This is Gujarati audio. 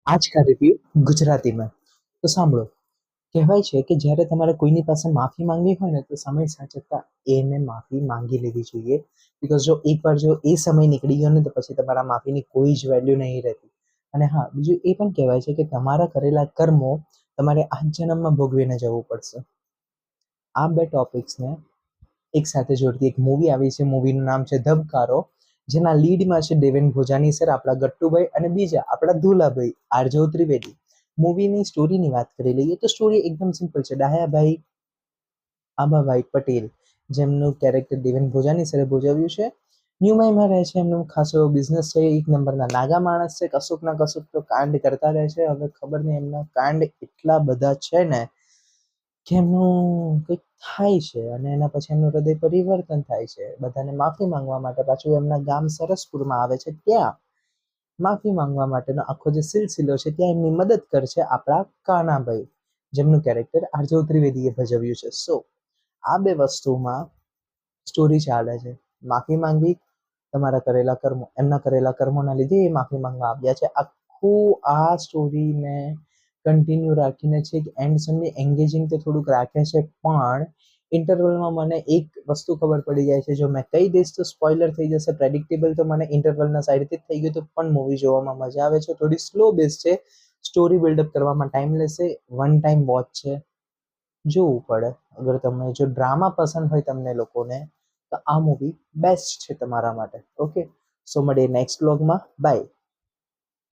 आज का रिव्यू ગુજરાતીમાં તો સાંભળો. કહેવાય છે કે જ્યારે તમારે કોઈની પાસે માફી માંગવી હોય ને તો સમય સાચવતા એને માફી માંગી લેવી જોઈએ. બીકોઝ જો એ સમય નીકળી ગયો ને તો પછી તમારા માફીની કોઈ જ વેલ્યુ નહીં રહેતી. અને હા, બીજું એ પણ કહેવાય છે કે તમારા કરેલા કર્મો તમારે આ જન્મમાં ભોગવીને જવું પડશે. આ બે ટોપિક્સને એક સાથે જોડતી એક મૂવી આવી છે. મૂવીનું નામ છે ધબકારો, જેના લીડમાં છે દેવેન ભોજાની સર, આપણા ગટ્ટુભાઈ, અને બીજા આપણા ધુલાભાઈ આરજવ ત્રિવેદી. મૂવીની સ્ટોરીની વાત કરી લઈએ તો સ્ટોરી એકદમ સિમ્પલ છે. ડાયાભાઈ આભાભાઈ પટેલ, જેમનું કેરેક્ટર દેવેન ભોજાની સરે ભોજવ્યું છે, ન્યુમાઈમાં રહે છે. એમનો ખાસો એવો બિઝનેસ છે. એક નંબરના નાગા માણસ છે. કશુંક ના કશુંક તો કાંડ કરતા રહે છે. હવે ખબર નહીં, એમના કાંડ એટલા બધા છે ને કે એમનું કંઈક થાય છે અને એના પછી એમનું હૃદય પરિવર્તન થાય છે. બધાને માફી માંગવા માટે પાછું એમના ગામ સરસપુરમાં આવે છે. ત્યાં માફી માંગવા માટેનો આખો જે સિલસિલો છે ત્યાં એમની મદદ કરશે આપણા કાનાભાઈ, જેમનું કેરેક્ટર આરજવ ત્રિવેદીએ ભજવ્યું છે. સો આ બે વસ્તુમાં સ્ટોરી ચાલે છે. માફી માંગવી, તમારા કરેલા કર્મો, એમના કરેલા કર્મોના લીધે એ માફી માંગવા આવ્યા છે. આખું આ સ્ટોરીને કન્ટિન્યુ રાખીને છે કે એન્ડ સુધી એન્ગેજિંગ તો થોડુંક રાખે છે, પણ ઇન્ટરવલમાં મને એક વસ્તુ ખબર પડી જાય છે. જો મેં કહી દઈશ તો સ્પોઇલર થઈ જશે. પ્રેડિક્ટેબલ તો મને ઇન્ટરવલના સાઈડથી જ થઈ ગયું હતું, પણ મૂવી જોવામાં મજા આવે છે. થોડી સ્લો બેઝ છે, સ્ટોરી બિલ્ડઅપ કરવામાં ટાઈમ લેશે. વન ટાઈમ વોચ છે, જોવું પડે. અગર તમને જો ડ્રામા પસંદ હોય તમને લોકોને તો આ મૂવી બેસ્ટ છે તમારા માટે. ઓકે, સો મળીએ નેક્સ્ટ વ્લોગમાં. બાય.